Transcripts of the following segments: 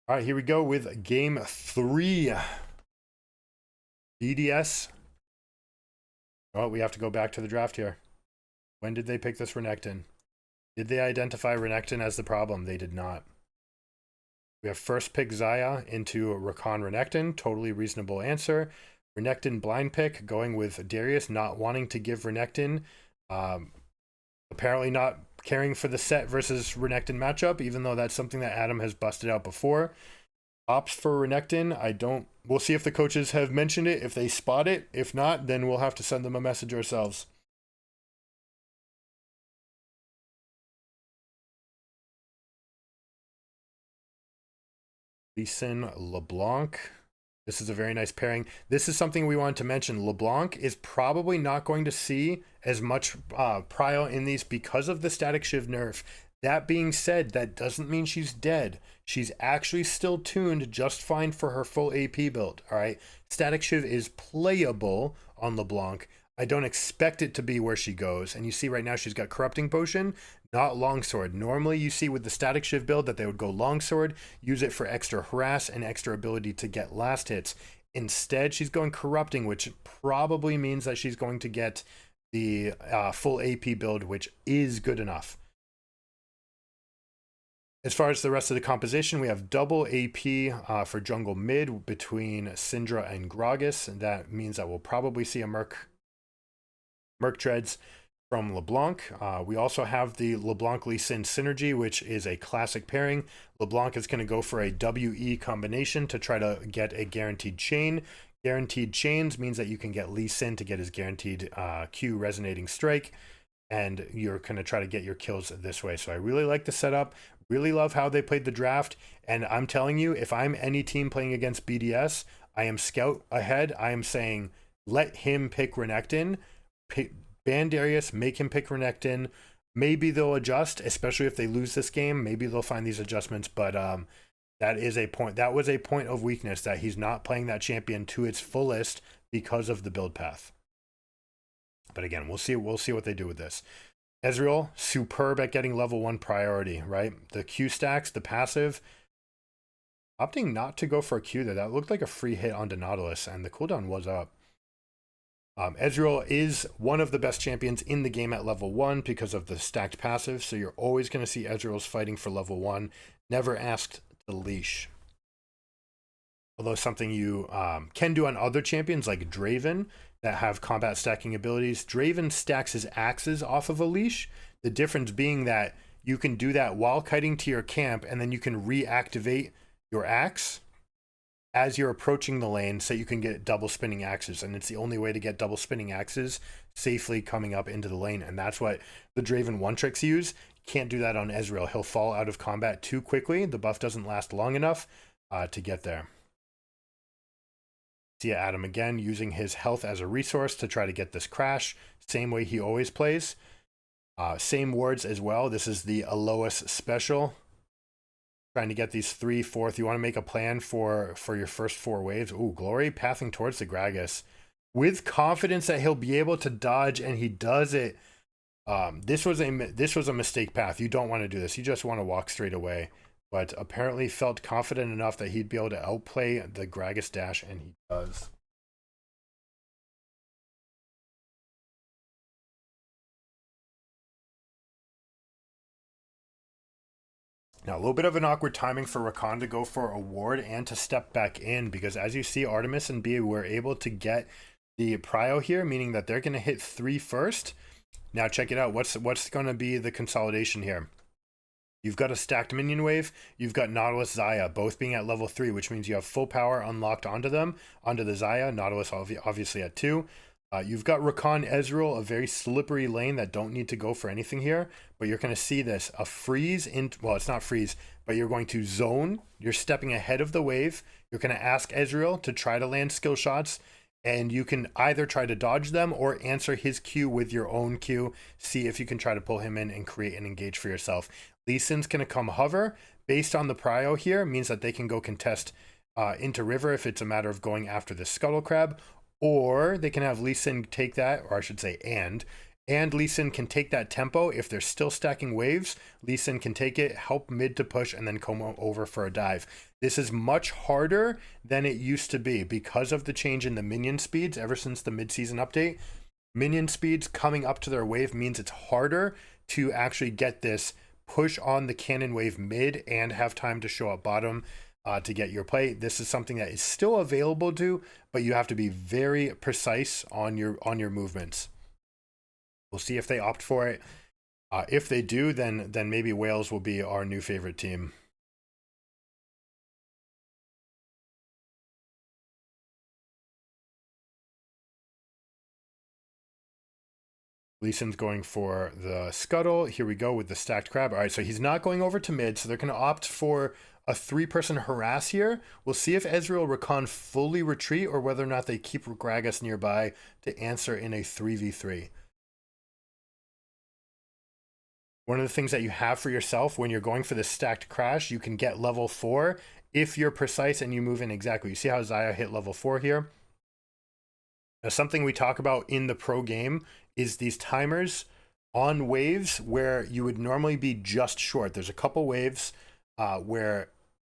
All right, here we go with game 3. BDS. Oh, we have to go back to the draft here. When did they pick this Renekton? Did they identify Renekton as the problem? They did not. We have first pick Xayah into Rakan Renekton. Totally reasonable answer. Renekton blind pick, going with Darius, not wanting to give Renekton. Apparently not caring for the set versus Renekton matchup, even though that's something that Adam has busted out before. Opts for Renekton. We'll see if the coaches have mentioned it, if they spot it. If not, then we'll have to send them a message ourselves. Lee Sin, LeBlanc. This is a very nice pairing. This is something we wanted to mention. LeBlanc is probably not going to see as much prio in these because of the Static Shiv nerf. That being said, that doesn't mean she's dead. She's actually still tuned just fine for her full AP build, all right? Static Shiv is playable on LeBlanc. I don't expect it to be where she goes. And you see right now she's got Corrupting Potion, not Longsword. Normally you see with the Static Shiv build that they would go Longsword, use it for extra harass and extra ability to get last hits. Instead, she's going Corrupting, which probably means that she's going to get the full AP build, which is good enough. As far as the rest of the composition, we have double AP for jungle mid between Syndra and Gragas. And that means that we'll probably see a Merc Treads from LeBlanc. We also have the LeBlanc Lee Sin synergy, which is a classic pairing. LeBlanc is going to go for a WE combination to try to get a guaranteed chain. Guaranteed chains means that you can get Lee Sin to get his guaranteed Q resonating strike, and you're going to try to get your kills this way. So I really like the setup. Really love how they played the draft. And I'm telling you, if I'm any team playing against BDS, I am scout ahead. I am saying, let him pick Renekton. Ban Darius, make him pick Renekton. Maybe they'll adjust, especially if they lose this game. Maybe they'll find these adjustments. But that is a point. That was a point of weakness, that he's not playing that champion to its fullest because of the build path. But again, we'll see what they do with this. Ezreal, superb at getting level 1 priority, right? The Q stacks, the passive, opting not to go for a Q there. That looked like a free hit onto Nautilus, and the cooldown was up. Ezreal is one of the best champions in the game at level 1 because of the stacked passive, so you're always going to see Ezreal's fighting for level 1. Never asked to leash. Although something you can do on other champions like Draven that have combat stacking abilities. Draven stacks his axes off of a leash. The difference being that you can do that while kiting to your camp, and then you can reactivate your axe as you're approaching the lane so you can get double spinning axes. And it's the only way to get double spinning axes safely coming up into the lane. And that's what the Draven one-tricks use. Can't do that on Ezreal. He'll fall out of combat too quickly. The buff doesn't last long enough to get there. See Adam again using his health as a resource to try to get this crash. Same way he always plays. Same wards as well. This is the Alois special. Trying to get these 3 4th. You want to make a plan for your first 4 waves. Ooh, Glory pathing towards the Gragas with confidence that he'll be able to dodge, and he does it. This was a mistake path. You don't want to do this. You just want to walk straight away. But apparently felt confident enough that he'd be able to outplay the Gragas dash, and he does. Now, a little bit of an awkward timing for Rakan to go for a ward and to step back in, because as you see, Artemis and B were able to get the prio here, meaning that they're going to hit 3 first. Now, check it out. What's going to be the consolidation here? You've got a stacked minion wave. You've got Nautilus, Xayah, both being at level 3, which means you have full power unlocked onto them, onto the Xayah. Nautilus obviously at 2. You've got Rakan, Ezreal, a very slippery lane that don't need to go for anything here. But you're going to see this, a freeze in, well, it's not freeze, but you're going to zone. You're stepping ahead of the wave. You're going to ask Ezreal to try to land skill shots. And you can either try to dodge them or answer his Q with your own Q. See if you can try to pull him in and create an engage for yourself. Lee Sin's going to come hover. Based on the prio here, means that they can go contest into river if it's a matter of going after the Scuttle Crab. Or they can have Lee Sin take that, or I should say And Lee Sin can take that tempo. If they're still stacking waves, Lee Sin can take it, help mid to push, and then come over for a dive. This is much harder than it used to be because of the change in the minion speeds ever since the mid-season update. Minion speeds coming up to their wave means it's harder to actually get this push on the cannon wave mid and have time to show up bottom to get your play. This is something that is still available to, but you have to be very precise on your movements. We'll see if they opt for it. If they do, then maybe Wales will be our new favorite team. Lee Sin's going for the scuttle. Here we go with the stacked crab. All right, so he's not going over to mid, so they're going to opt for a 3-person harass here. We'll see if Ezreal Rakan fully retreat or whether or not they keep Gragas nearby to answer in a 3v3. One of the things that you have for yourself when you're going for the stacked crash, you can get level 4 if you're precise and you move in exactly. You see how Xayah hit level 4 here? Now, something we talk about in the pro game is these timers on waves where you would normally be just short. There's a couple waves where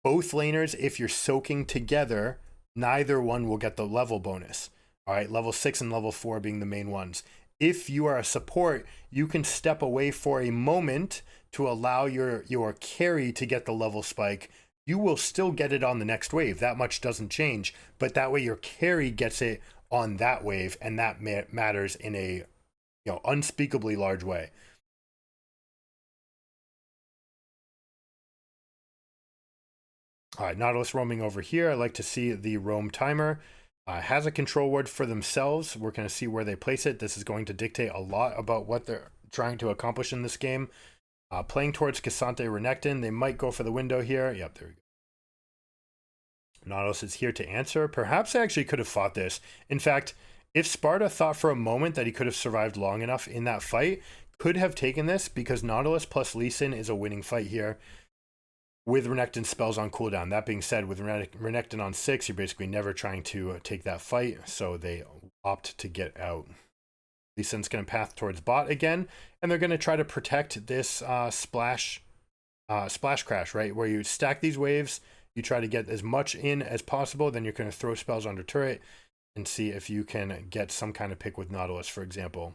both laners, if you're soaking together, neither one will get the level bonus. All right, level 6 and level 4 being the main ones. If you are a support, you can step away for a moment to allow your carry to get the level spike. You will still get it on the next wave. That much doesn't change, but that way your carry gets it on that wave, and that matters in a unspeakably large way. All right, Nautilus roaming over here. I like to see the roam timer. Has a control ward for themselves. We're going to see where they place it. This is going to dictate a lot about what they're trying to accomplish in this game. Playing towards Cassante Renekton. They might go for the window here. Yep, there we go. Nautilus is here to answer. Perhaps I actually could have fought this. In fact, if Sparta thought for a moment that he could have survived long enough in that fight, could have taken this because Nautilus plus Lee Sin is a winning fight here with Renekton spells on cooldown. That being said, with Renekton on 6, you're basically never trying to take that fight, so they opt to get out. Lee Sin's going to path towards bot again, and they're going to try to protect this splash crash, right? Where you stack these waves, you try to get as much in as possible, then you're going to throw spells onto turret and see if you can get some kind of pick with Nautilus, for example.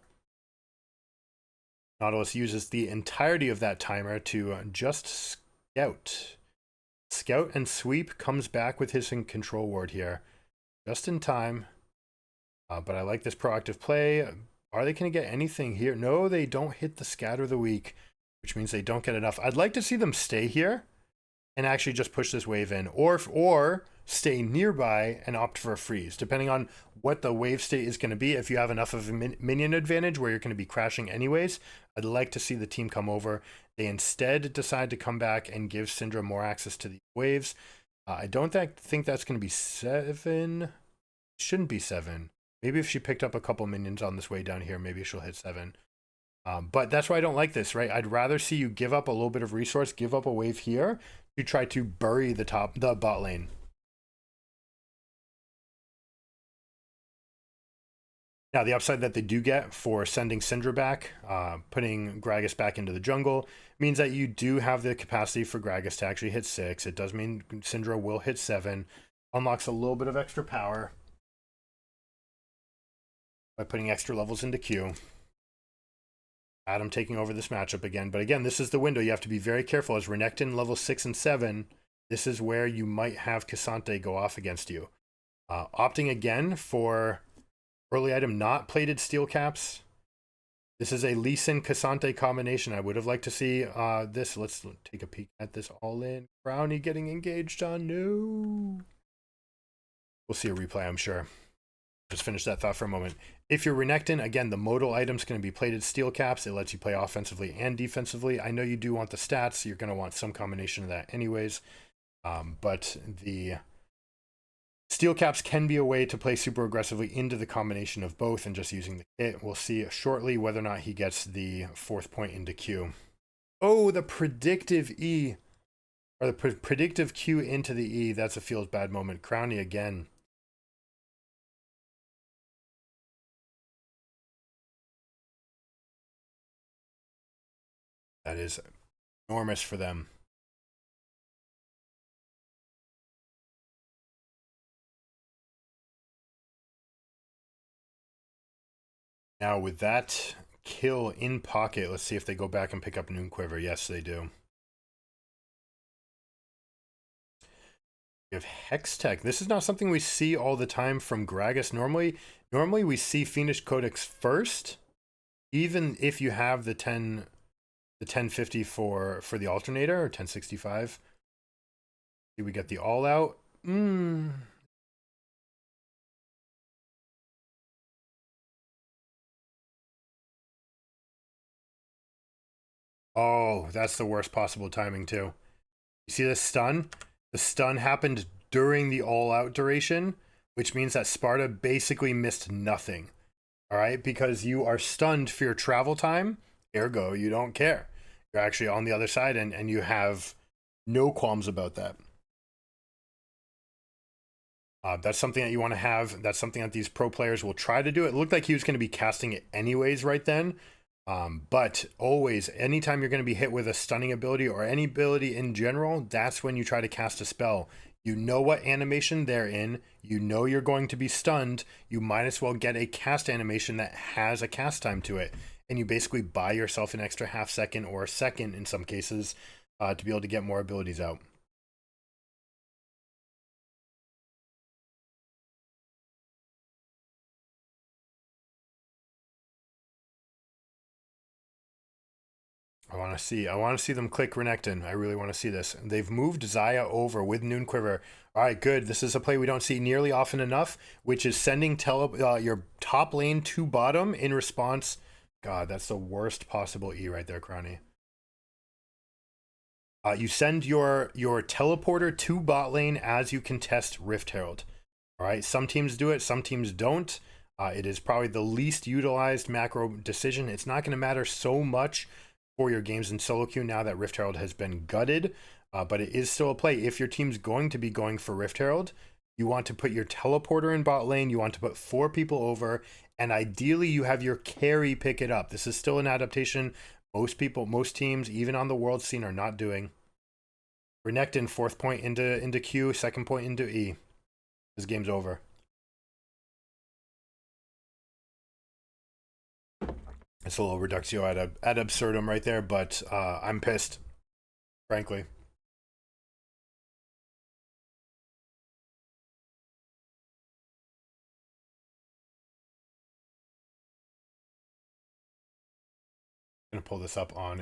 Nautilus uses the entirety of that timer to just scout and sweep, comes back with his control ward here just in time, but I like this proactive play. Are they going to get anything here? No, they don't hit the scatter the weak, which means they don't get enough. I'd like to see them stay here and actually just push this wave in, or stay nearby and opt for a freeze, depending on what the wave state is going to be. If you have enough of a minion advantage where you're going to be crashing anyways, I'd like to see the team come over. They instead decide to come back and give Syndra more access to the waves. I don't think that's going to be 7. Shouldn't be 7. Maybe if she picked up a couple minions on this way down here, maybe she'll hit 7. But that's why I don't like this, right? I'd rather see you give up a little bit of resource, give up a wave here to try to bury the bot lane. Now, the upside that they do get for sending Syndra back, putting Gragas back into the jungle, means that you do have the capacity for Gragas to actually hit 6. It does mean Syndra will hit 7. Unlocks a little bit of extra power by putting extra levels into Q. Adam taking over this matchup again. But again, this is the window. You have to be very careful. As Renekton level 6 and 7, this is where you might have Cassante go off against you. Opting again for early item, not plated steel caps. This is a Lee Sin Cassante combination. I would have liked to see this. Let's take a peek at this all in. Brownie getting engaged on. No. We'll see a replay, I'm sure. Just finish that thought for a moment. If you're Renekton, again, the modal item's going to be plated steel caps. It lets you play offensively and defensively. I know you do want the stats. So you're going to want some combination of that anyways. But the steel caps can be a way to play super aggressively into the combination of both and just using the kit. We'll see shortly whether or not he gets the 4th point into Q. Oh, the predictive E. Or the predictive Q into the E. That's a feels bad moment. Crowny again. That is enormous for them. Now with that kill in pocket, let's see if they go back and pick up Noon Quiver. Yes, they do. We have Hex Tech. This is not something we see all the time from Gragas. Normally we see Fiendish Codex first, even if you have the 1050 for the alternator, or 1065. See, we get the all out. Oh, that's the worst possible timing too. You see the stun? The stun happened during the all-out duration, which means that Sparta basically missed nothing. All right, because you are stunned for your travel time, ergo, you don't care. You're actually on the other side, and you have no qualms about that. That's something that you want to have. That's something that these pro players will try to do. It looked like he was going to be casting it anyways right then. But always, anytime you're going to be hit with a stunning ability or any ability in general, that's when you try to cast a spell. You know what animation they're in. You know you're going to be stunned. You might as well get a cast animation that has a cast time to it. And you basically buy yourself an extra half second or a second in some cases to be able to get more abilities out. I want to see them click Renekton. I really want to see this. They've moved Xayah over with Noon Quiver. All right, good. This is a play we don't see nearly often enough, which is sending your top lane to bottom in response. God, that's the worst possible E right there, Crowny. You send your teleporter to bot lane as you contest Rift Herald. All right, some teams do it, some teams don't. It is probably the least utilized macro decision. It's not going to matter so much for your games in solo queue now that Rift Herald has been gutted, but it is still a play. If your team's going to be going for Rift Herald, you want to put your teleporter in bot lane, you want to put 4 people over, and ideally you have your carry pick it up. This is still an adaptation most teams, even on the world scene, are not doing. Renekton, 4th point into Q, 2nd point into E. This game's over. It's a little reductio ad absurdum right there, but I'm pissed, frankly. I'm gonna pull this up on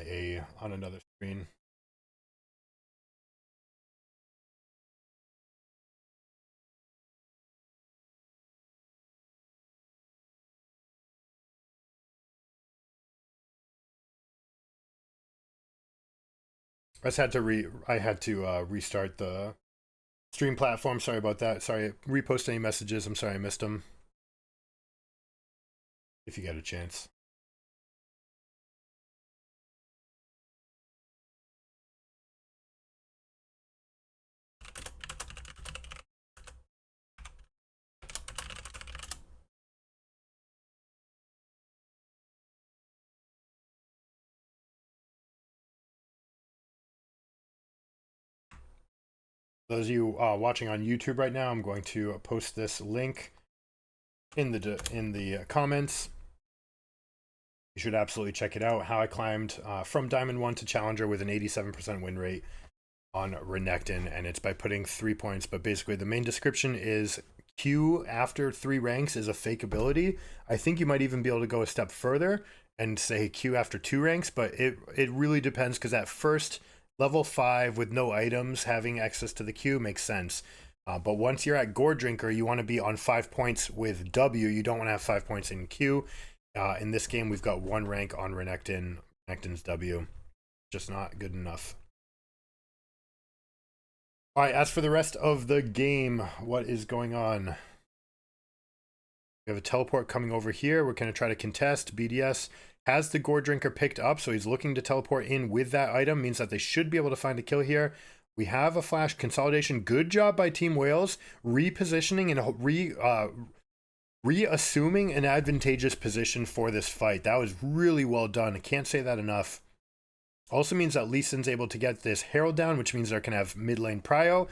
another screen. I had to restart the stream platform. Sorry about that. Sorry, repost any messages. I'm sorry I missed them. If you get a chance. Those of you watching on YouTube right now, I'm going to post this link in the comments. You should absolutely check it out. How I climbed from Diamond 1 to Challenger with an 87% win rate on Renekton, and it's by putting 3 points. But basically, the main description is Q after 3 ranks is a fake ability. I think you might even be able to go a step further and say Q after 2 ranks, but it really depends, because at first, level 5 with no items having access to the Q makes sense. But once you're at Gore Drinker, you want to be on 5 points with W. You don't want to have 5 points in Q. In this game, we've got 1 rank on Renekton's W. Just not good enough. All right, as for the rest of the game, what is going on? We have a teleport coming over here. We're going to try to contest. BDS has the Gore Drinker picked up, so he's looking to teleport in with that item. Means that they should be able to find a kill here. We have a flash consolidation. Good job by Team Wales, repositioning and reassuming an advantageous position for this fight. That was really well done. I can't say that enough. Also means that Lee Sin's able to get this Herald down, which means they're going to have mid lane prio.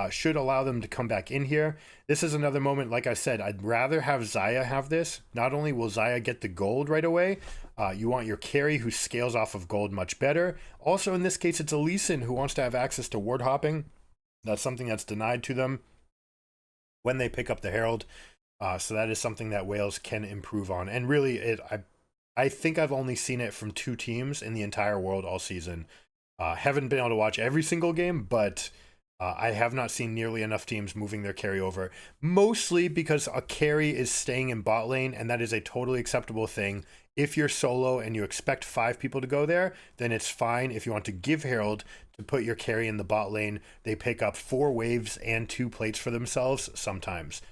Should allow them to come back in here. This is another moment, like I said, I'd rather have Xayah have this. Not only will Xayah get the gold right away, you want your carry who scales off of gold much better. Also, in this case, it's a Lee Sin who wants to have access to ward hopping. That's something that's denied to them when they pick up the Herald. So that is something that Wales can improve on. And really, I think I've only seen it from 2 teams in the entire world all season. Haven't been able to watch every single game, but I have not seen nearly enough teams moving their carry over. Mostly because a carry is staying in bot lane, and that is a totally acceptable thing. If you're solo and you expect 5 people to go there, then it's fine. If you want to give Herald to put your carry in the bot lane, they pick up 4 waves and 2 plates for themselves sometimes.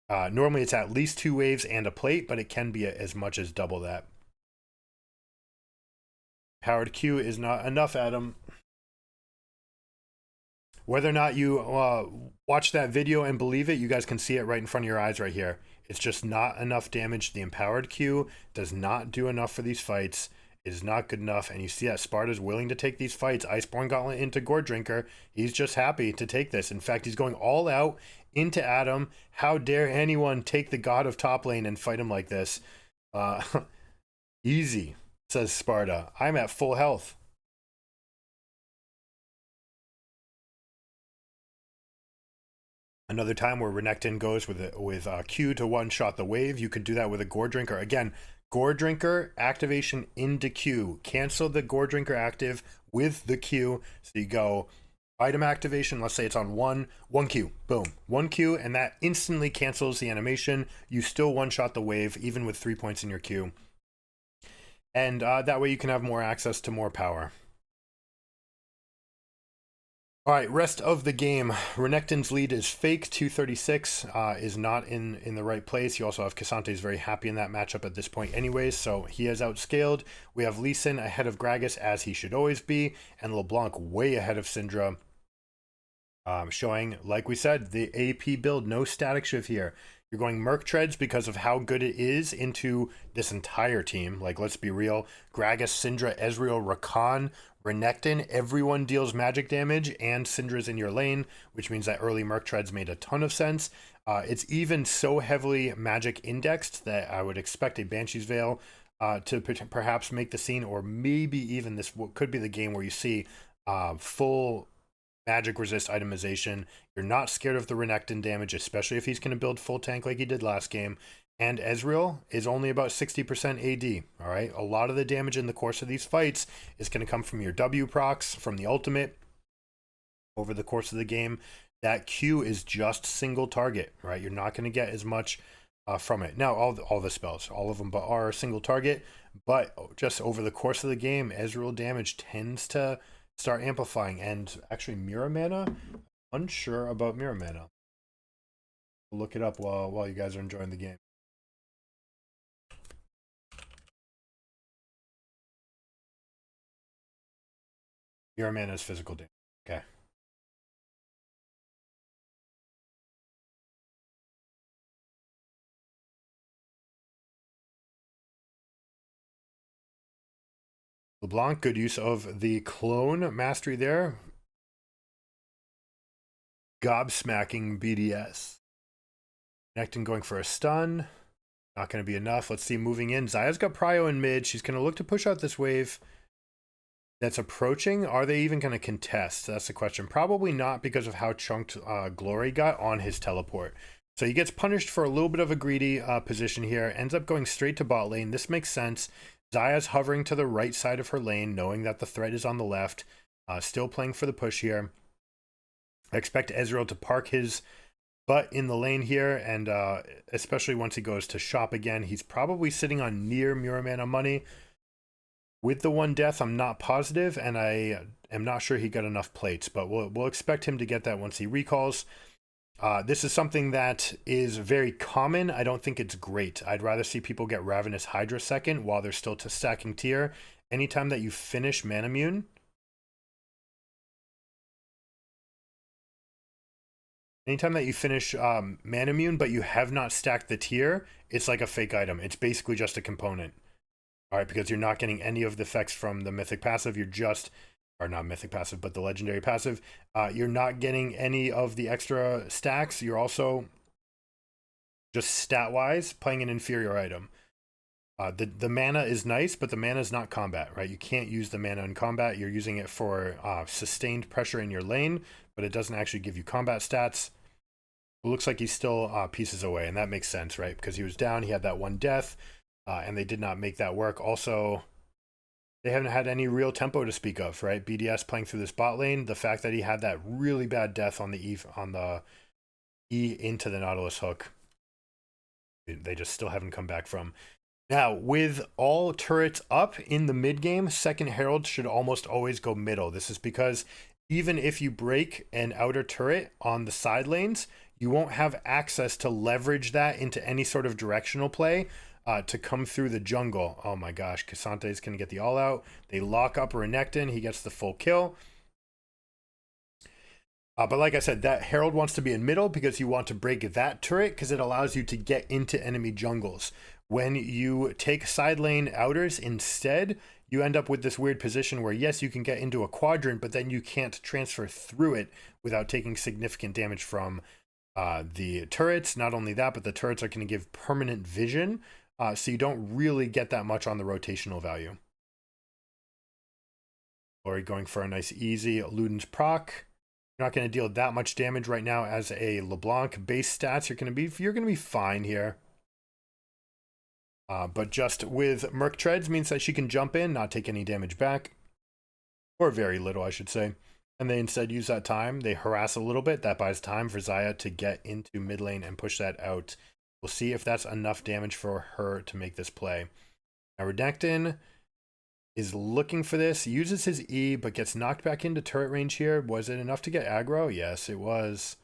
Normally it's at least 2 waves and a plate, but it can be as much as double that. Powered Q is not enough, Adam. Whether or not you watch that video and believe it, you guys can see it right in front of your eyes right here. It's just not enough damage. The empowered Q does not do enough for these fights. It is not good enough. And you see that Sparta's willing to take these fights. Iceborne Gauntlet into Gourd Drinker. He's just happy to take this. In fact, he's going all out into Adam. How dare anyone take the god of top lane and fight him like this? Easy, says Sparta. I'm at full health. Another time where Renekton goes with Q to one-shot the wave. You could do that with a Gourd Drinker. Again, Gourd Drinker activation into Q. Cancel the Gourd Drinker active with the Q. So you go item activation, let's say it's on 1 Q. Boom. 1 Q, and that instantly cancels the animation. You still one-shot the wave, even with 3 points in your Q. And that way you can have more access to more power. All right, rest of the game. Renekton's lead is fake. 236 is not in the right place. You also have Cassante is very happy in that matchup at this point anyways, so he is outscaled. We have Lee Sin ahead of Gragas, as he should always be, and LeBlanc way ahead of Syndra. Showing, like we said, the AP build, no static shift here. You're going Merc Treads because of how good it is into this entire team. Like, let's be real. Gragas, Syndra, Ezreal, Rakan, Renekton, everyone deals magic damage, and Syndra's in your lane, which means that early Merc Treads made a ton of sense. It's even so heavily magic indexed that I would expect a Banshee's Veil to perhaps make the scene, or maybe even this could be the game where you see full magic resist itemization. You're not scared of the Renekton damage, especially if he's going to build full tank like he did last game. And Ezreal is only about 60% AD, all right? A lot of the damage in the course of these fights is going to come from your W procs, from the ultimate over the course of the game. That Q is just single target, right? You're not going to get as much from it. Now, all the spells, all of them are single target, but just over the course of the game, Ezreal damage tends to start amplifying. And actually, Mirror Mana, unsure about Mirror Mana. We'll look it up while you guys are enjoying the game. Mirror Mana is physical damage. Okay. LeBlanc, good use of the clone mastery there. Gobsmacking BDS. Renekton going for a stun. Not going to be enough. Let's see, moving in. Xayah's got prio in mid. She's going to look to push out this wave that's approaching. Are they even going to contest? That's the question. Probably not, because of how chunked Glory got on his teleport. So he gets punished for a little bit of a greedy position here. Ends up going straight to bot lane. This makes sense. Xayah's hovering to the right side of her lane, knowing that the threat is on the left. Still playing for the push here. I expect Ezreal to park his butt in the lane here, and especially once he goes to shop again. He's probably sitting on near Mirror Mana money. With the 1 death, I'm not positive, and I am not sure he got enough plates, but we'll expect him to get that once he recalls. This is something that is very common. I don't think it's great. I'd rather see people get Ravenous Hydra second while they're still stacking tier. Anytime that you finish Manamune, Manamune, but you have not stacked the tier, it's like a fake item. It's basically just a component. All right, because you're not getting any of the effects from the mythic passive. You're just, or not mythic passive, but the legendary passive. You're not getting any of the extra stacks. You're also just stat-wise playing an inferior item. The mana is nice, but the mana is not combat, right? You can't use the mana in combat. You're using it for sustained pressure in your lane, but it doesn't actually give you combat stats. It looks like he's still pieces away, and that makes sense, right? Because he was down, he had that one death, and they did not make that work. Also, they haven't had any real tempo to speak of, right? BDS playing through this bot lane, the fact that he had that really bad death on the E into the Nautilus hook, they just still haven't come back from. Now, with all turrets up in the mid game, second Herald should almost always go middle. This is because even if you break an outer turret on the side lanes, you won't have access to leverage that into any sort of directional play to come through the jungle. Oh my gosh, Casante's going to get the all out. They lock up Renekton. He gets the full kill. But like I said, that Herald wants to be in middle because you want to break that turret because it allows you to get into enemy jungles. When you take side lane outers instead, you end up with this weird position where, yes, you can get into a quadrant, but then you can't transfer through it without taking significant damage from the turrets. Not only that, but the turrets are going to give permanent vision, so you don't really get that much on the rotational value. Lori going for a nice easy Luden's proc. You're not going to deal that much damage right now as a LeBlanc. Base stats, you're going to be fine here. But just with Merc Treads means that she can jump in, not take any damage back. Or very little, I should say. And they instead use that time. They harass a little bit. That buys time for Xayah to get into mid lane and push that out. We'll see if that's enough damage for her to make this play. Now, Renekton is looking for this, uses his E, but gets knocked back into turret range here. Was it enough to get aggro? Yes, it was.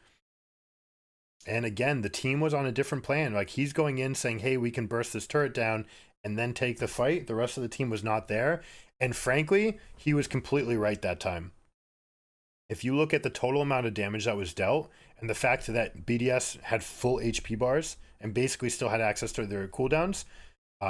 And again, the team was on a different plan. Like, he's going in saying, hey, we can burst this turret down and then take the fight. The rest of the team was not there. And frankly, he was completely right that time. If you look at the total amount of damage that was dealt and the fact that BDS had full HP bars and basically still had access to their cooldowns,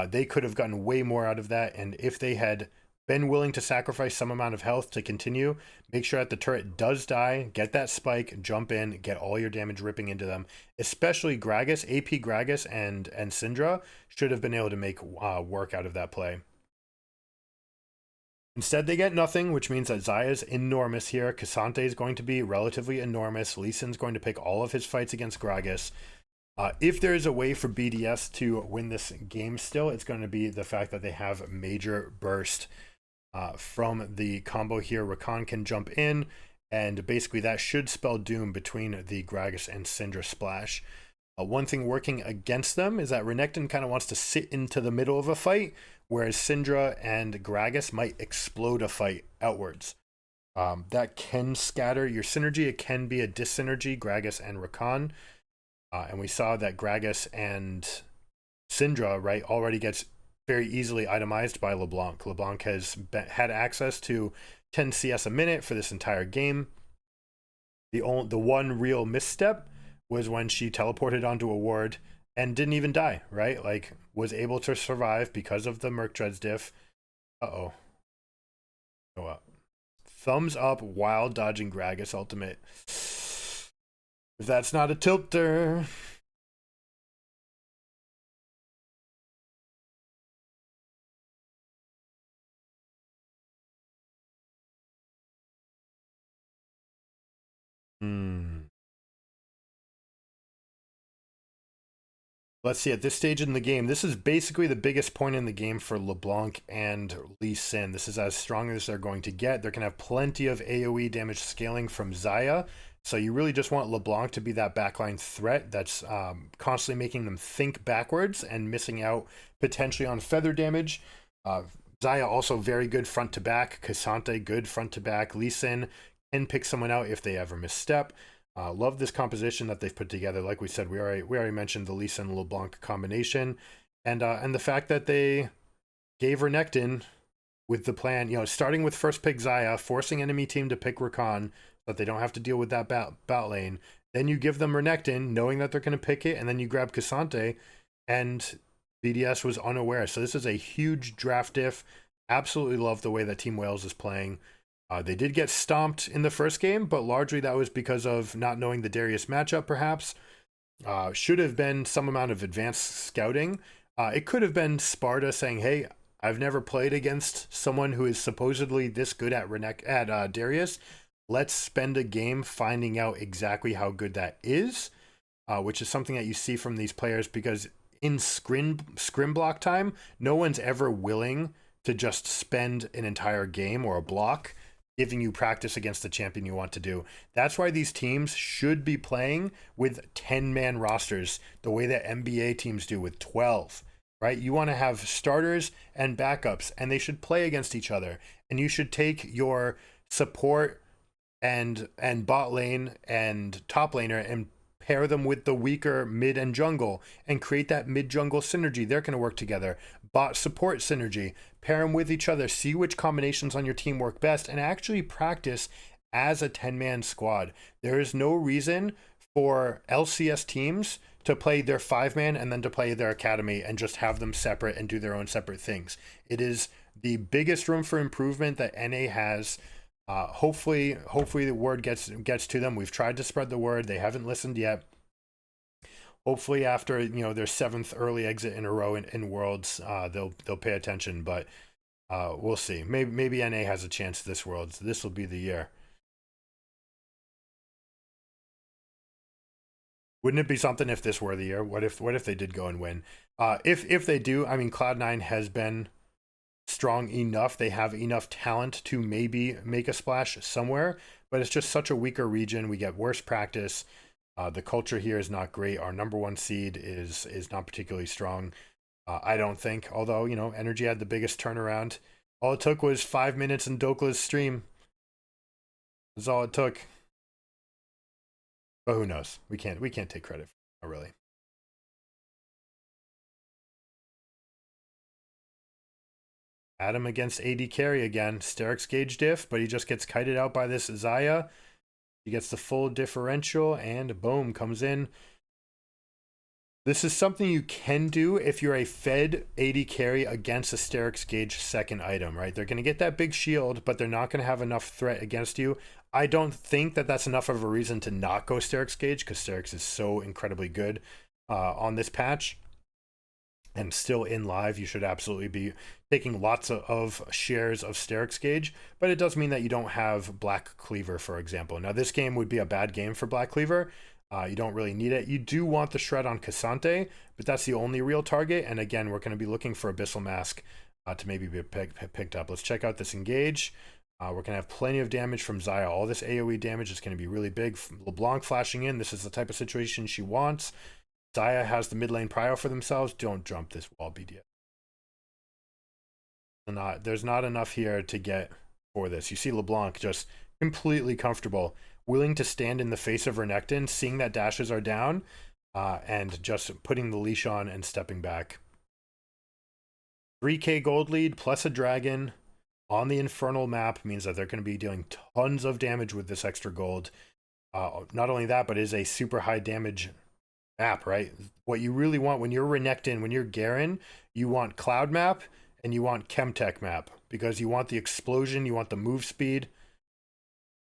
they could have gotten way more out of that. And if they had been willing to sacrifice some amount of health to continue, make sure that the turret does die, get that spike, jump in, get all your damage ripping into them. Especially Gragas, AP Gragas and Syndra should have been able to make work out of that play. Instead, they get nothing, which means that Xayah's enormous here. Cassante is going to be relatively enormous. Lee Sin's going to pick all of his fights against Gragas. If there is a way for BDS to win this game still, it's going to be the fact that they have major burst from the combo here. Rakan can jump in, and basically that should spell doom between the Gragas and Syndra splash. One thing working against them is that Renekton kind of wants to sit into the middle of a fight, whereas Syndra and Gragas might explode a fight outwards. That can scatter your synergy. It can be a dissynergy, Gragas and Rakan. And we saw that Gragas and Syndra, right, already gets very easily itemized by LeBlanc. LeBlanc has had access to 10 CS a minute for this entire game. The one real misstep was when she teleported onto a ward and didn't even die, right? Like, was able to survive because of the Merc Treads diff. Go up. Thumbs up while dodging Gragas ultimate. If that's not a tilter. Let's see, at this stage in the game, this is basically the biggest point in the game for LeBlanc and Lee Sin. This is as strong as they're going to get. They're going to have plenty of AoE damage scaling from Xayah. So you really just want LeBlanc to be that backline threat that's constantly making them think backwards and missing out potentially on feather damage. Xayah also very good front to back. Cassante good front to back. Lee Sin can pick someone out if they ever misstep. Love this composition that they've put together. Like we said, we already mentioned the Lee Sin LeBlanc combination, and the fact that they gave Renekton with the plan, you know, starting with first pick Xayah, forcing enemy team to pick Rakan, so that they don't have to deal with that bot lane. Then you give them Renekton, knowing that they're going to pick it, and then you grab Cassante, and BDS was unaware. So this is a huge draft diff. Absolutely love the way that Team Wales is playing. They did get stomped in the first game, but largely that was because of not knowing the Darius matchup, perhaps. Should have been some amount of advanced scouting. It could have been Sparta saying, hey, I've never played against someone who is supposedly this good at Darius. Let's spend a game finding out exactly how good that is, which is something that you see from these players, because in scrim block time, no one's ever willing to just spend an entire game or a block giving you practice against the champion you want to do. That's why these teams should be playing with 10-man rosters the way that NBA teams do with 12, right? You want to have starters and backups, and they should play against each other. And you should take your support and bot lane and top laner and pair them with the weaker mid and jungle and create that mid jungle synergy. They're going to work together. Bot support synergy, pair them with each other, see which combinations on your team work best, and actually practice as a 10-man squad. There is no reason for LCS teams to play their 5-man and then to play their academy and just have them separate and do their own separate things. It is the biggest room for improvement that NA has. Hopefully the word gets to them. We've tried to spread the word. They haven't listened yet. Hopefully after their 7th early exit in a row in Worlds, they'll pay attention. But we'll see. Maybe NA has a chance this Worlds. This will be the year. Wouldn't it be something if this were the year? What if they did go and win? If they do, I mean, Cloud9 has been strong enough. They have enough talent to maybe make a splash somewhere, but it's just such a weaker region. We get worse practice. The culture here is not great. Our number 1 seed is not particularly strong. I don't think, although, Energy had the biggest turnaround. All it took was 5 minutes in Dokla's stream. That's all it took. But who knows? We can't take credit for it, not really. Adam against AD carry again. Sterix gauge diff, but he just gets kited out by this Xayah. He gets the full differential, and boom, comes in. This is something you can do if you're a fed AD carry against a Sterix gauge second item, right? They're going to get that big shield, but they're not going to have enough threat against you. I don't think that that's enough of a reason to not go Sterix gauge, because Sterix is so incredibly good on this patch. And still in live, you should absolutely be taking lots of shares of Sterix gauge, but it does mean that you don't have Black Cleaver, for example. Now, this game would be a bad game for Black Cleaver. You don't really need it. You do want the shred on Cassante, but that's the only real target. And again, we're going to be looking for Abyssal Mask to maybe be picked up. Let's check out this engage. We're going to have plenty of damage from Xayah. All this AoE damage is going to be really big. LeBlanc flashing in. This is the type of situation she wants. Xayah has the mid lane prio for themselves. Don't jump this wall, BDS. There's not enough here to get for this. You see LeBlanc just completely comfortable, willing to stand in the face of Renekton, seeing that dashes are down, and just putting the leash on and stepping back. 3k gold lead plus a dragon on the Infernal map means that they're going to be dealing tons of damage with this extra gold. Not only that, but it is a super high damage map, right? What you really want when you're Renekton, when you're Garen, you want Cloud map and you want Chemtech map, because you want the explosion, you want the move speed.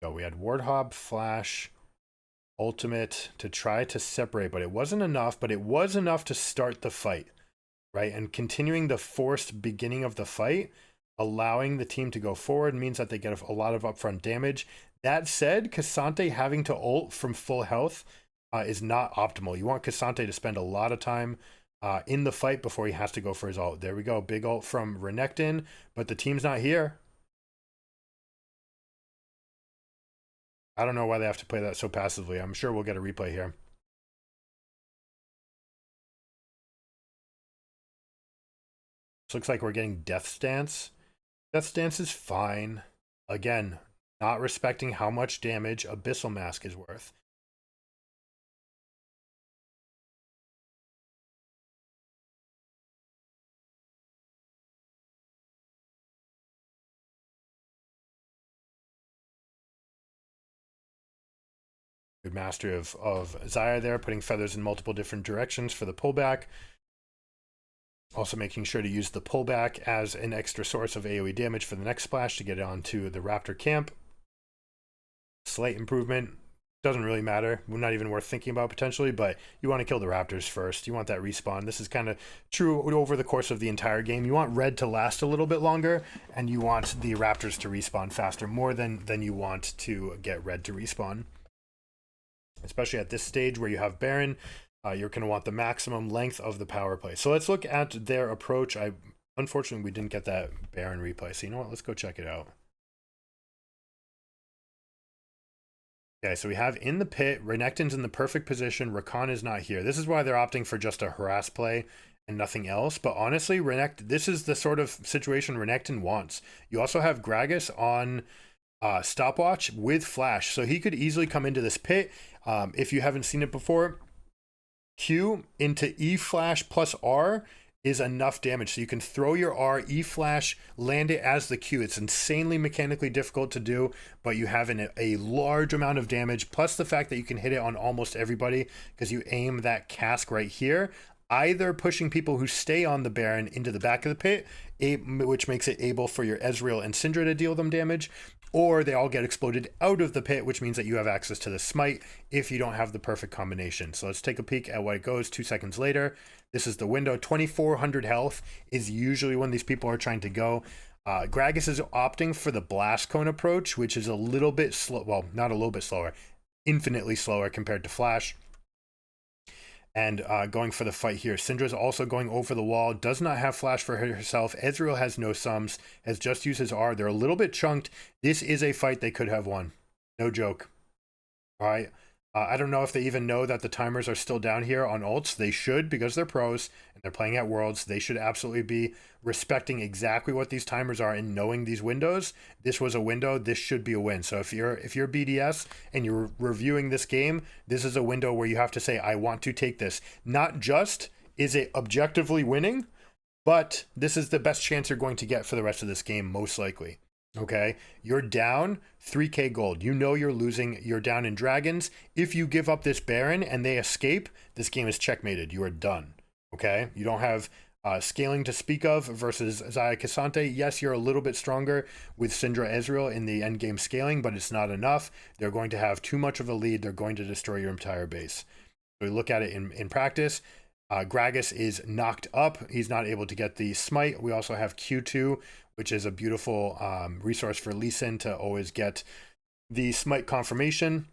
So we had Wardhob, Flash, Ultimate to try to separate, but it wasn't enough, but it was enough to start the fight, right? And continuing the forced beginning of the fight, allowing the team to go forward, means that they get a lot of upfront damage. That said, Cassante having to ult from full health is not optimal. You want Cassante to spend a lot of time in the fight before he has to go for his ult. There we go. Big ult from Renekton, but the team's not here. I don't know why they have to play that so passively. I'm sure we'll get a replay here. This looks like we're getting Death Stance. Death Stance is fine. Again, not respecting how much damage Abyssal Mask is worth. Good mastery of Xayah there, putting feathers in multiple different directions for the pullback. Also making sure to use the pullback as an extra source of AoE damage for the next splash to get it onto the Raptor camp. Slight improvement. Doesn't really matter. Not even worth thinking about potentially, but you want to kill the Raptors first. You want that respawn. This is kind of true over the course of the entire game. You want red to last a little bit longer, and you want the Raptors to respawn faster, more than you want to get red to respawn. Especially at this stage where you have Baron, you're going to want the maximum length of the power play. So let's look at their approach. Unfortunately, we didn't get that Baron replay. So you know what? Let's go check it out. Okay, so we have in the pit, Renekton's in the perfect position, Rakan is not here. This is why they're opting for just a harass play and nothing else. But honestly, this is the sort of situation Renekton wants. You also have Gragas on stopwatch with flash, so he could easily come into this pit. If you haven't seen it before, Q into E flash plus R is enough damage. So you can throw your R, E flash, land it as the Q. It's insanely mechanically difficult to do, but you have a large amount of damage, plus the fact that you can hit it on almost everybody because you aim that cask right here, either pushing people who stay on the Baron into the back of the pit, which makes it able for your Ezreal and Syndra to deal them damage, or they all get exploded out of the pit, which means that you have access to the smite if you don't have the perfect combination. So let's take a peek at what it goes 2 seconds later. This is the window. 2,400 health is usually when these people are trying to go. Gragas is opting for the blast cone approach, which is a little bit slow. Well, not a little bit slower, infinitely slower compared to Flash. And going for the fight here. Syndra's also going over the wall, does not have flash for herself. Ezreal has no sums, has just used his R. They're a little bit chunked. This is a fight they could have won. No joke. All right. I don't know if they even know that the timers are still down here on ults. They should, because they're pros and they're playing at Worlds. They should absolutely be respecting exactly what these timers are and knowing these windows. This was a window. This should be a win. So if you're BDS and you're reviewing this game, this is a window where you have to say, I want to take this. Not just is it objectively winning, but this is the best chance you're going to get for the rest of this game, most likely. Okay, you're down 3k gold. You know you're losing. You're down in dragons. If you give up this Baron and they escape, this game is checkmated. You are done. Okay, you don't have scaling to speak of versus Xayah K'Sante. Yes, you're a little bit stronger with Syndra Ezreal in the end game scaling, but it's not enough. They're going to have too much of a lead. They're going to destroy your entire base. So we look at it in practice. Gragas is knocked up. He's not able to get the smite. We also have Q2, which is a beautiful resource for Lee Sin to always get the smite confirmation.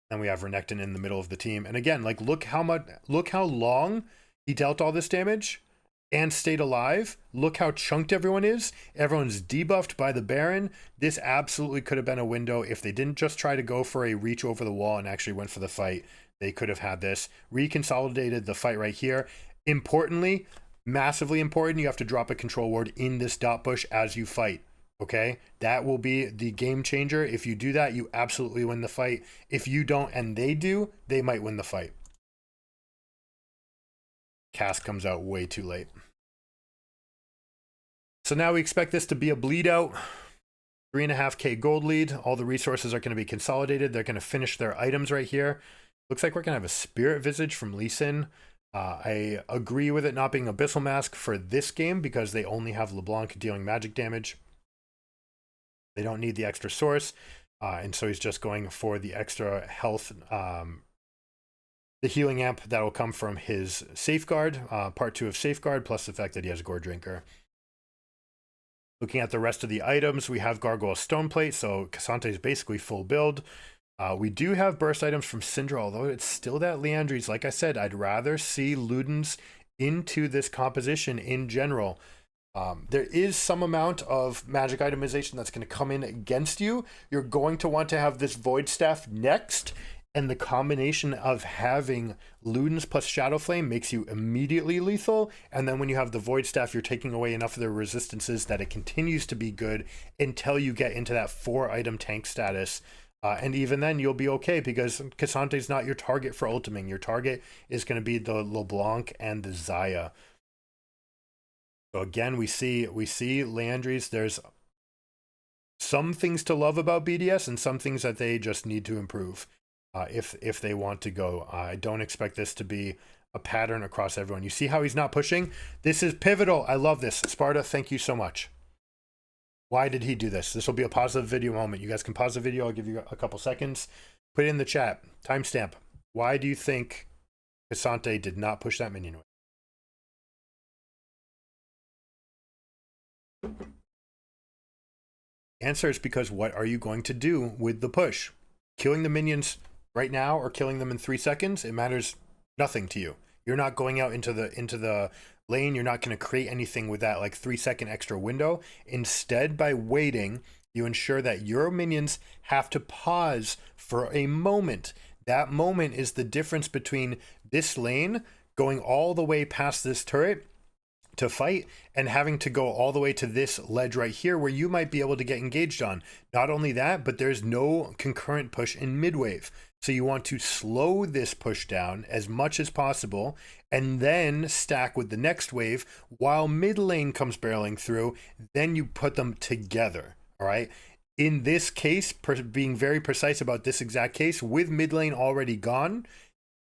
And we have Renekton in the middle of the team. And again, like look how long he dealt all this damage and stayed alive. Look how chunked everyone is. Everyone's debuffed by the Baron. This absolutely could have been a window if they didn't just try to go for a reach over the wall and actually went for the fight. They could have had this. Reconsolidated the fight right here. Importantly, massively important, you have to drop a control ward in this dot bush as you fight. Okay, that will be the game changer. If you do that, you absolutely win the fight. If you don't and they do, they might win the fight. Cast comes out way too late. So now we expect this to be a bleed out. 3.5k gold lead. All the resources are going to be consolidated. They're going to finish their items right here. Looks like we're going to have a Spirit Visage from Lee Sin. I agree with it not being Abyssal Mask for this game because they only have LeBlanc dealing magic damage. They don't need the extra source, and so he's just going for the extra health, the healing amp that will come from his Safeguard, part 2 of Safeguard, plus the fact that he has Gore Drinker. Looking at the rest of the items, we have Gargoyle Stoneplate, so K'Sante is basically full build. We do have burst items from Syndra, although it's still that Liandry's. Like I said, I'd rather see Ludens into this composition in general. There is some amount of magic itemization that's going to come in against you. You're going to want to have this Void Staff next, and the combination of having Ludens plus Shadow Flame makes you immediately lethal, and then when you have the Void Staff, you're taking away enough of their resistances that it continues to be good until you get into that 4-item tank status. And even then, you'll be okay because K'Sante's not your target for ultiming. Your target is going to be the LeBlanc and the Xayah. So again, we see Liandry's. There's some things to love about BDS and some things that they just need to improve. if they want to go. I don't expect this to be a pattern across everyone. You see how he's not pushing? This is pivotal. I love this. Sparta, thank you so much. Why did he do this? This will be a positive video moment. You guys can pause the video. I'll give you a couple seconds. Put it in the chat. Timestamp. Why do you think Cassante did not push that minion away? Answer is because what are you going to do with the push? Killing the minions right now or killing them in 3 seconds? It matters nothing to you. You're not going out into the lane. You're not going to create anything with that like 3-second extra window. Instead, by waiting, you ensure that your minions have to pause for a moment. That moment is the difference between this lane going all the way past this turret to fight and having to go all the way to this ledge right here where you might be able to get engaged on. Not only that, but there's no concurrent push in mid-wave. So you want to slow this push down as much as possible and then stack with the next wave while mid lane comes barreling through. Then you put them together. All right. In this case, being very precise about this exact case, with mid lane already gone,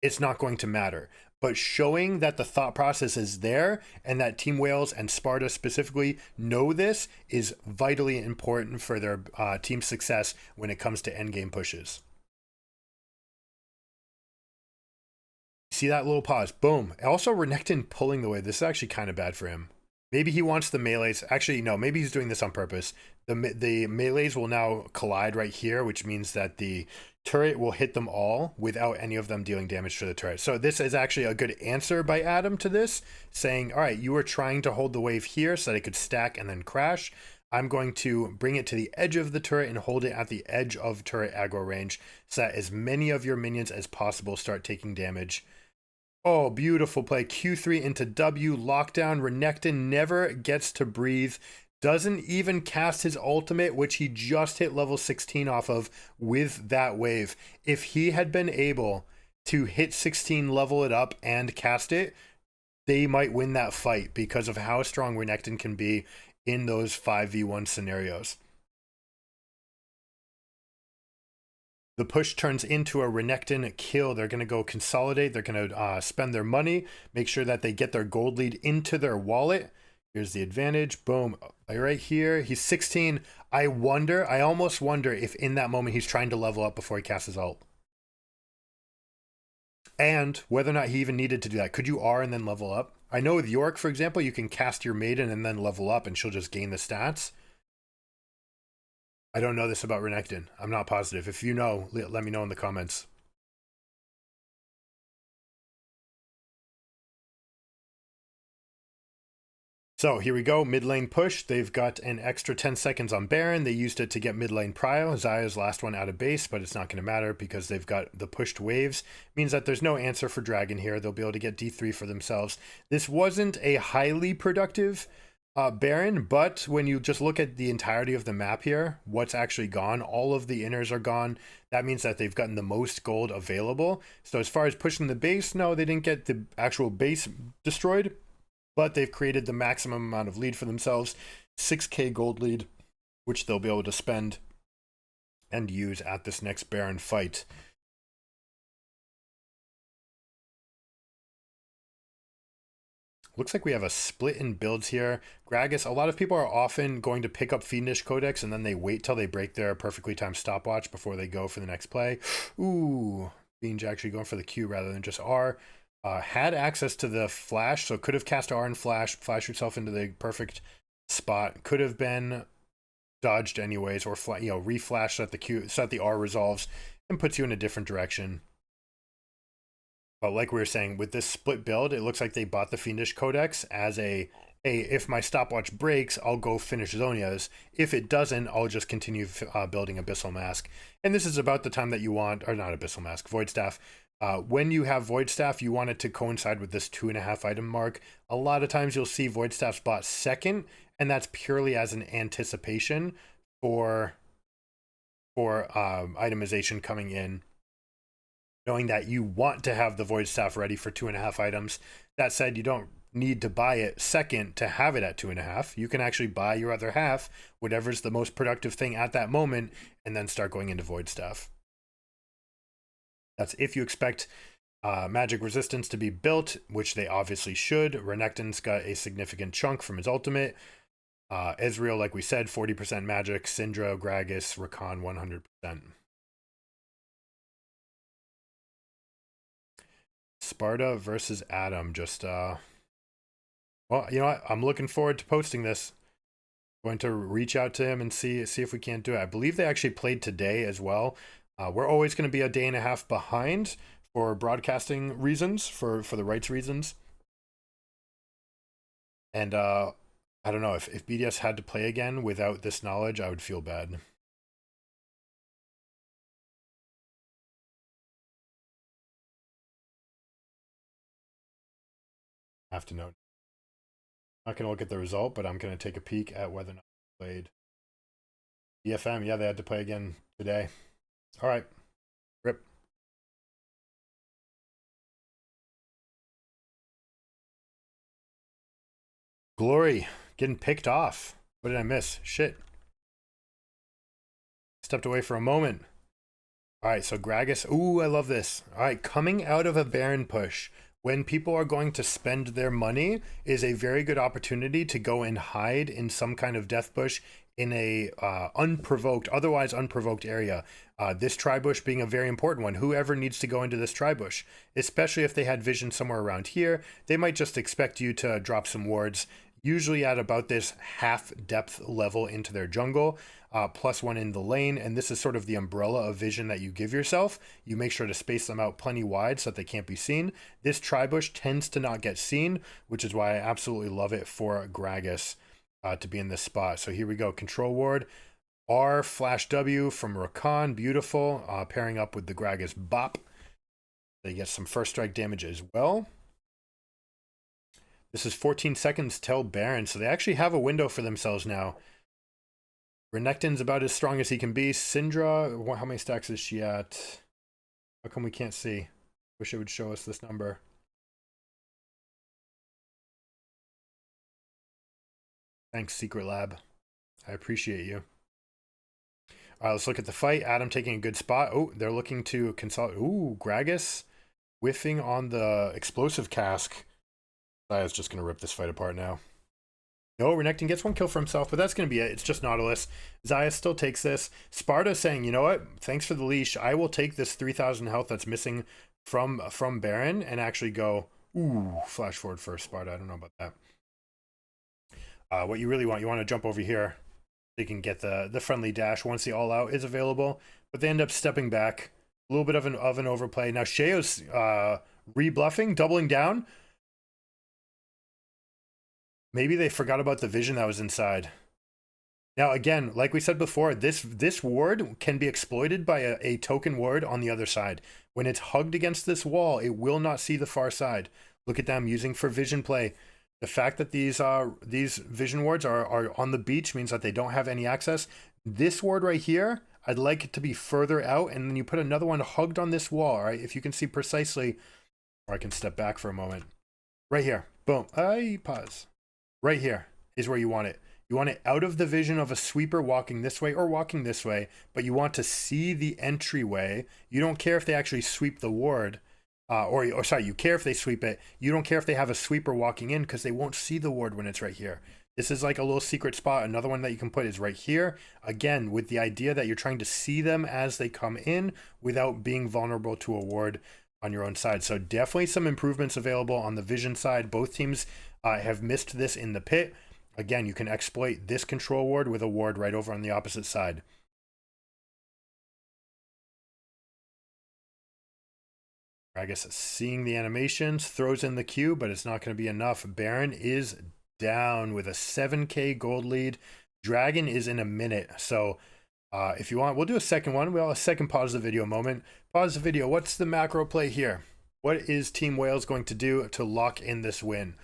it's not going to matter. But showing that the thought process is there and that Team Wales and Sparta specifically know this is vitally important for their team success when it comes to endgame pushes. See that little pause? Boom. Also, Renekton pulling the wave. This is actually kind of bad for him. Maybe he wants the melees. Actually, no, maybe he's doing this on purpose. The melees will now collide right here, which means that the turret will hit them all without any of them dealing damage to the turret. So this is actually a good answer by Adam to this, saying, all right, you were trying to hold the wave here so that it could stack and then crash. I'm going to bring it to the edge of the turret and hold it at the edge of turret aggro range so that as many of your minions as possible start taking damage. Oh, beautiful play. Q3 into W, lockdown. Renekton never gets to breathe. Doesn't even cast his ultimate, which he just hit level 16 off of with that wave. If he had been able to hit 16, level it up, and cast it, they might win that fight because of how strong Renekton can be in those 5v1 scenarios. The push turns into a Renekton kill. They're going to go consolidate. They're going to spend their money, make sure that they get their gold lead into their wallet. Here's the advantage. Boom. Right here. He's 16. I almost wonder if in that moment he's trying to level up before he casts his ult. And whether or not he even needed to do that. Could you R and then level up? I know with York, for example, you can cast your maiden and then level up and she'll just gain the stats. I don't know this about Renekton. I'm not positive. If you know, let me know in the comments. So here we go, mid lane push. They've got an extra 10 seconds on Baron. They used it to get mid lane prio. Xayah's last one out of base, but it's not going to matter because they've got the pushed waves. Means that there's no answer for Dragon here. They'll be able to get D3 for themselves. This wasn't a highly productive Baron, but when you just look at the entirety of the map here, what's actually gone, all of the inners are gone. That means that they've gotten the most gold available. So as far as pushing the base, no, they didn't get the actual base destroyed, but they've created the maximum amount of lead for themselves, 6k gold lead, which they'll be able to spend and use at this next Baron fight. Looks like we have a split in builds here. Gragas, a lot of people are often going to pick up Fiendish Codex and then they wait till they break their perfectly timed stopwatch before they go for the next play. Ooh, Fiendish actually going for the Q rather than just R. Had access to the flash, so could have cast R and flash yourself into the perfect spot. Could have been dodged anyways, or reflash so that the Q, so that the R resolves and puts you in a different direction. But like we were saying, with this split build, it looks like they bought the Fiendish Codex as a, hey, if my stopwatch breaks, I'll go finish Zhonya's. If it doesn't, I'll just continue building Abyssal Mask. And this is about the time that you want, or not Abyssal Mask, Void Staff. When you have Void Staff, you want it to coincide with this 2.5 item mark. A lot of times you'll see Void Staffs bought second, and that's purely as an anticipation for itemization coming in, knowing that you want to have the Void Staff ready for 2.5 items. That said, you don't need to buy it second to have it at 2.5. You can actually buy your other half, whatever's the most productive thing at that moment, and then start going into Void Staff. That's if you expect magic resistance to be built, which they obviously should. Renekton's got a significant chunk from his ultimate. Ezreal, like we said, 40% magic. Syndra, Gragas, Rakan, 100%. Sparta versus Adam. Just, well, you know what? I'm looking forward to posting this. Going to reach out to him and see if we can't do it. I believe they actually played today as well. We're always going to be a day and a half behind for broadcasting reasons, for the rights reasons. And I don't know, if BDS had to play again without this knowledge, I would feel bad. I have to know. I'm not going to look at the result, but I'm going to take a peek at whether or not they played. EFM, yeah, they had to play again today. All right. Rip. Glory getting picked off. What did I miss? Shit. Stepped away for a moment. All right, so Gragas. Ooh, I love this. All right, coming out of a Baron push, when people are going to spend their money, is a very good opportunity to go and hide in some kind of death bush in a otherwise unprovoked area. This tri-bush being a very important one. Whoever needs to go into this tri-bush, especially if they had vision somewhere around here, they might just expect you to drop some wards, usually at about this half depth level into their jungle, +1 in the lane. And this is sort of the umbrella of vision that you give yourself. You make sure to space them out plenty wide so that they can't be seen. This tri-bush tends to not get seen, which is why I absolutely love it for Gragas to be in this spot. So here we go. Control ward. R flash W from Rakan. Beautiful. Pairing up with the Gragas bop. They get some first strike damage as well. This is 14 seconds till Baron, so they actually have a window for themselves now. Renekton's about as strong as he can be. Syndra, how many stacks is she at? How come we can't see? Wish it would show us this number. Thanks, Secret Lab. I appreciate you. All right, let's look at the fight. Adam taking a good spot. Oh, they're looking to consolidate. Ooh, Gragas whiffing on the explosive cask. Zaya's just going to rip this fight apart now. No, Renekton gets one kill for himself, but that's going to be it. It's just Nautilus. Zaya still takes this. Sparta saying, you know what? Thanks for the leash. I will take this 3,000 health that's missing from Baron and actually go, ooh, flash forward for Sparta. I don't know about that. What you really want, you want to jump over here. They can get the friendly dash once the all out is available, but they end up stepping back. A little bit of an overplay. Now Sheo's re-bluffing, doubling down. Maybe they forgot about the vision that was inside. Now, again, like we said before, this ward can be exploited by a token ward on the other side. When it's hugged against this wall, it will not see the far side. Look at them using for vision play. The fact that these vision wards are on the beach means that they don't have any access. This ward right here, I'd like it to be further out, and then you put another one hugged on this wall, right? If you can see precisely, or I can step back for a moment. Right here, boom, pause. Right here is where you want it. You want it out of the vision of a sweeper walking this way or walking this way, but you want to see the entryway. You don't care if they actually sweep the ward, or sorry, you care if they sweep it. You don't care if they have a sweeper walking in because they won't see the ward when it's right here. This is like a little secret spot. Another one that you can put is right here. Again, with the idea that you're trying to see them as they come in without being vulnerable to a ward on your own side. So definitely some improvements available on the vision side. Both teams have missed this in the pit. Again, you can exploit this control ward with a ward right over on the opposite side. Gragas seeing the animations, throws in the Q, but it's not going to be enough. Baron is down with a 7k gold lead. Dragon is in a minute. So if you want, we'll do a second one. We'll have a second pause the video moment. Pause the video. What's the macro play here? What is Team Wales going to do to lock in this win?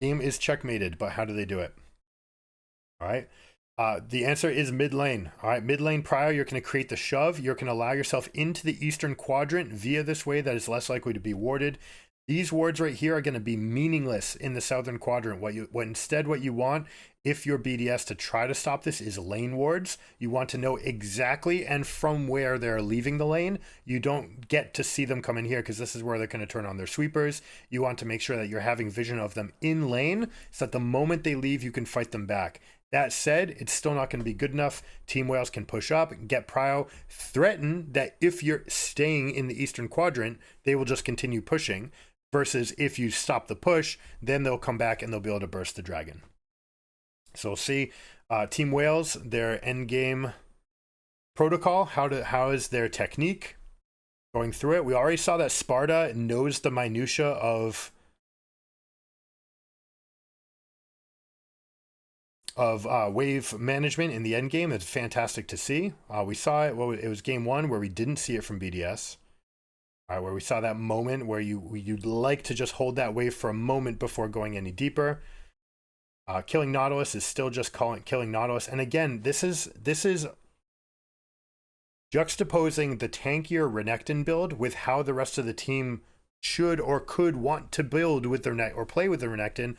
Team is checkmated, but how do they do it? All right. The answer is mid lane. All right. Mid lane prior, you're going to create the shove. You're going to allow yourself into the eastern quadrant via this way that is less likely to be warded. These wards right here are going to be meaningless in the southern quadrant. What you want, if your BDS to try to stop this, is lane wards. You want to know exactly and from where they're leaving the lane. You don't get to see them come in here because this is where they're going to turn on their sweepers. You want to make sure that you're having vision of them in lane so that the moment they leave, you can fight them back. That said, it's still not going to be good enough. Team Whales can push up, get prio, threaten that if you're staying in the eastern quadrant, they will just continue pushing. Versus if you stop the push, then they'll come back and they'll be able to burst the dragon. So we'll see. Team Whales, their end game protocol. How is their technique? Going through it. We already saw that Sparta knows the minutia of wave management in the end game. It's fantastic to see. We saw it. Well, it was game 1 where we didn't see it from BDS. Where we saw that moment where you'd like to just hold that wave for a moment before going any deeper. Killing Nautilus is still just killing Nautilus. And again, this is juxtaposing the tankier Renekton build with how the rest of the team should or could want to build with their or play with the Renekton.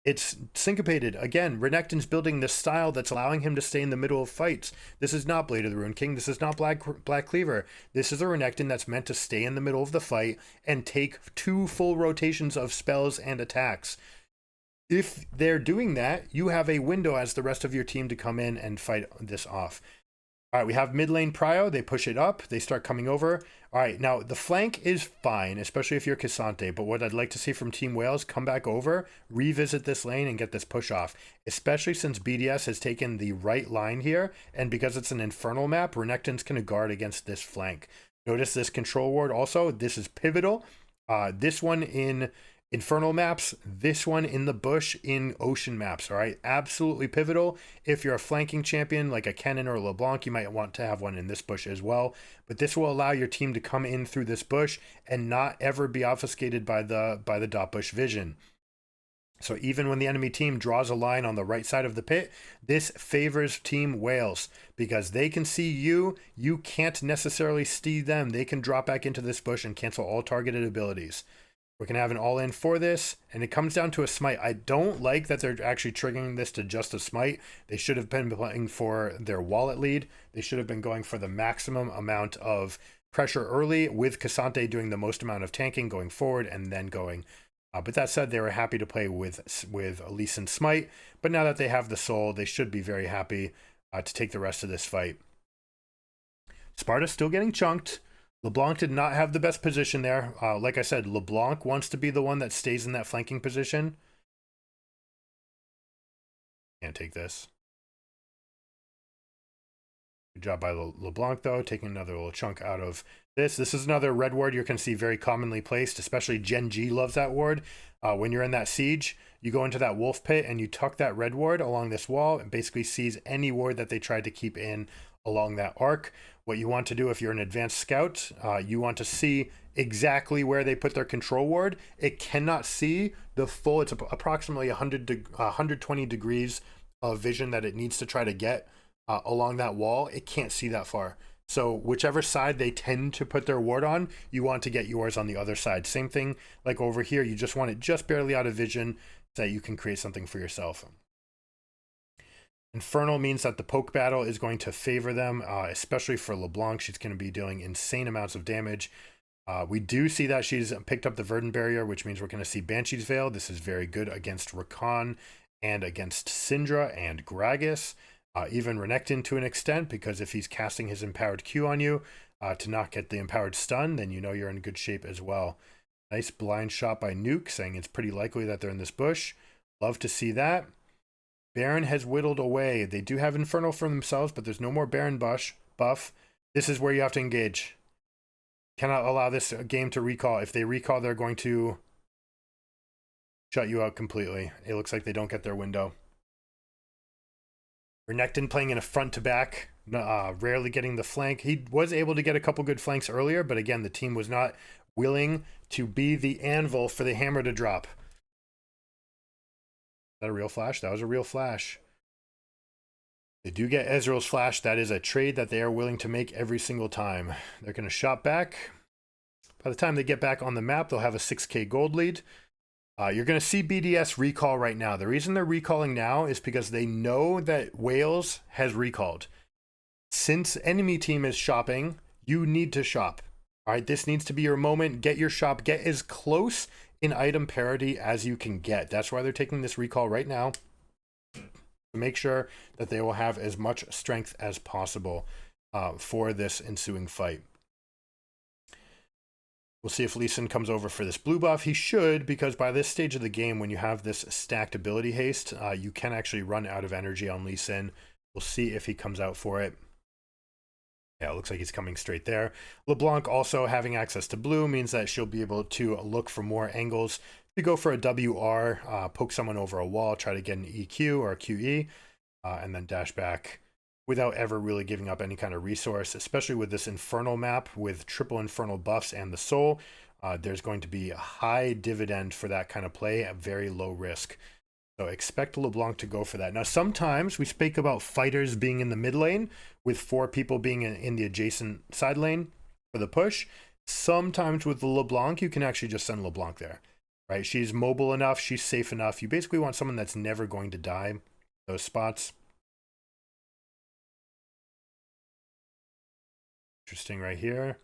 It's syncopated. Again, Renekton's building this style that's allowing him to stay in the middle of fights. This is not Blade of the Rune King. This is not Black Cleaver. This is a Renekton that's meant to stay in the middle of the fight and take 2 full rotations of spells and attacks. If they're doing that, you have a window as the rest of your team to come in and fight this off. All right, we have mid lane prio. They push it up. They start coming over. All right, now the flank is fine, especially if you're Cassante. But what I'd like to see from Team Whales, come back over, revisit this lane, and get this push off. Especially since BDS has taken the right line here, and because it's an Infernal map, Renekton's going to guard against this flank. Notice this control ward also. This is pivotal. This one in Infernal maps, this one in the bush in Ocean maps. All right, absolutely pivotal. If you're a flanking champion like a Kennen or a LeBlanc, you might want to have one in this bush as well. But this will allow your team to come in through this bush and not ever be obfuscated by the dot bush vision. So even when the enemy team draws a line on the right side of the pit, this favors Team Whales because they can see you. You can't necessarily see them. They can drop back into this bush and cancel all targeted abilities. We're going to have an all-in for this, and it comes down to a smite. I don't like that they're actually triggering this to just a smite. They should have been playing for their wallet lead. They should have been going for the maximum amount of pressure early, with Cassante doing the most amount of tanking going forward and then going. But that said, they were happy to play with Lee Sin smite. But now that they have the soul, they should be very happy to take the rest of this fight. Sparta's still getting chunked. LeBlanc did not have the best position there. Like I said, LeBlanc wants to be the one that stays in that flanking position. Can't take this. Good job by LeBlanc, though, taking another little chunk out of this. This is another red ward you're going to see very commonly placed, especially Gen G loves that ward. When you're in that siege, you go into that wolf pit and you tuck that red ward along this wall and basically seize any ward that they tried to keep in along that arc. What you want to do if you're an advanced scout, you want to see exactly where they put their control ward. It cannot see the full, it's approximately 120 degrees of vision that it needs to try to get along that wall. It can't see that far. So whichever side they tend to put their ward on, you want to get yours on the other side. Same thing like over here, you just want it just barely out of vision so that you can create something for yourself. Infernal means that the poke battle is going to favor them, especially for LeBlanc. She's going to be dealing insane amounts of damage. We do see that she's picked up the Verdant Barrier, which means we're going to see Banshee's Veil. This is very good against Rakan and against Syndra and Gragas. Even Renekton to an extent, because if he's casting his Empowered Q on you to not get the Empowered Stun, then you know you're in good shape as well. Nice blind shot by Nuke, saying it's pretty likely that they're in this bush. Love to see that. Baron has whittled away. They do have Infernal for themselves, but there's no more Baron buff. This is where you have to engage. Cannot allow this game to recall. If they recall, they're going to shut you out completely. It looks like they don't get their window. Renekton playing in a front to back, rarely getting the flank. He was able to get a couple good flanks earlier, but again, the team was not willing to be the anvil for the hammer to drop. Is that a real flash? That was a real flash. They do get Ezreal's flash. That is a trade that they are willing to make every single time. They're going to shop back. By the time they get back on the map, they'll have a 6k gold lead. You're going to see BDS recall right now. The reason they're recalling now is because they know that Wales has recalled. Since enemy team is shopping, you need to shop. All right, this needs to be your moment. Get your shop. Get as close in item parity as you can get. That's why they're taking this recall right now, to make sure that they will have as much strength as possible for this ensuing fight. We'll see if Lee Sin comes over for this blue buff. He should, because by this stage of the game, when you have this stacked ability haste, you can actually run out of energy on Lee Sin. We'll see if he comes out for it. Yeah, it looks like he's coming straight there. LeBlanc also having access to blue means that she'll be able to look for more angles to go for a WR, poke someone over a wall, try to get an EQ or a QE, and then dash back without ever really giving up any kind of resource, especially with this Infernal map with triple Infernal buffs and the Soul. There's going to be a high dividend for that kind of play at very low risk. So expect LeBlanc to go for that. Now, sometimes we speak about fighters being in the mid lane with 4 people being in the adjacent side lane for the push. Sometimes with the LeBlanc, you can actually just send LeBlanc there, right? She's mobile enough. She's safe enough. You basically want someone that's never going to die those spots. Interesting right here.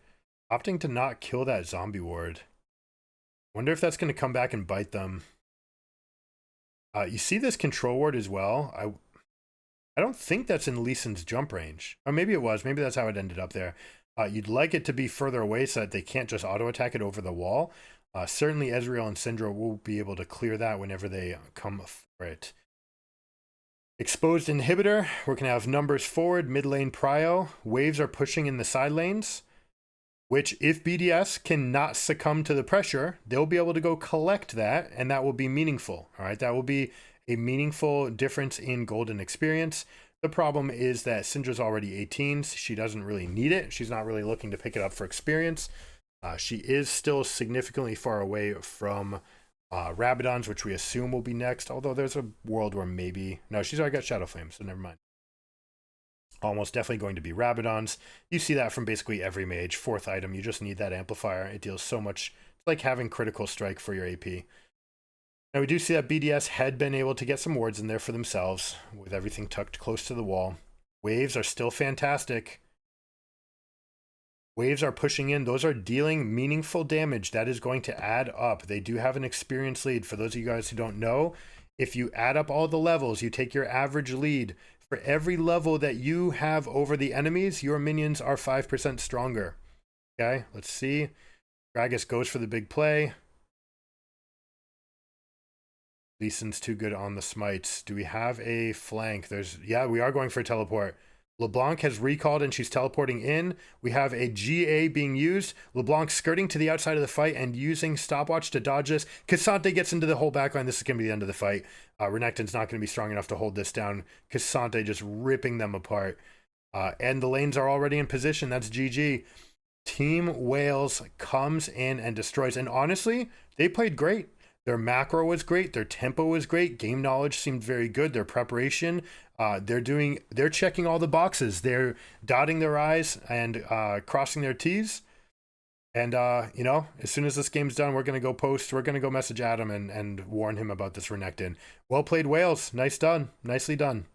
Opting to not kill that zombie ward. Wonder if that's going to come back and bite them. You see this control ward as well. I don't think that's in Lee Sin's jump range. Or maybe it was. Maybe that's how it ended up there. You'd like it to be further away so that they can't just auto-attack it over the wall. Certainly Ezreal and Syndra will be able to clear that whenever they come for it. Exposed inhibitor, we're going to have numbers forward, mid lane prio. Waves are pushing in the side lanes, which if BDS cannot succumb to the pressure, they'll be able to go collect that, and that will be meaningful. All right, that will be a meaningful difference in golden experience. The problem is that Syndra's already 18. She doesn't really need it. She's not really looking to pick it up for experience. She is still significantly far away from Rabadons, which we assume will be next, although there's a world where maybe... No, she's already got Shadow Flame, so never mind. Almost definitely going to be Rabadons. You see that from basically every mage. 4th item, you just need that amplifier. It deals so much. It's like having critical strike for your AP. Now we do see that BDS had been able to get some wards in there for themselves with everything tucked close to the wall. Waves are still fantastic. Waves are pushing in. Those are dealing meaningful damage. That is going to add up. They do have an experience lead. For those of you guys who don't know, if you add up all the levels, you take your average lead. For every level that you have over the enemies, your minions are 5% stronger. Okay, let's see. Gragas goes for the big play. Lee Sin's too good on the smites. Do we have a flank? Yeah, we are going for a teleport. LeBlanc has recalled and she's teleporting in. We have a GA being used. LeBlanc skirting to the outside of the fight and using stopwatch to dodge this. Cassante gets into the whole backline. This is going to be the end of the fight. Renekton's not going to be strong enough to hold this down. Cassante just ripping them apart. And the lanes are already in position. That's GG. Team Wales comes in and destroys. And honestly, they played great. Their macro was great. Their tempo was great. Game knowledge seemed very good. Their preparation, they're checking all the boxes. They're dotting their I's and crossing their T's. And, you know, as soon as this game's done, we're going to go we're going to go message Adam and warn him about this Renekton. Well played, Wales. Nice done. Nicely done.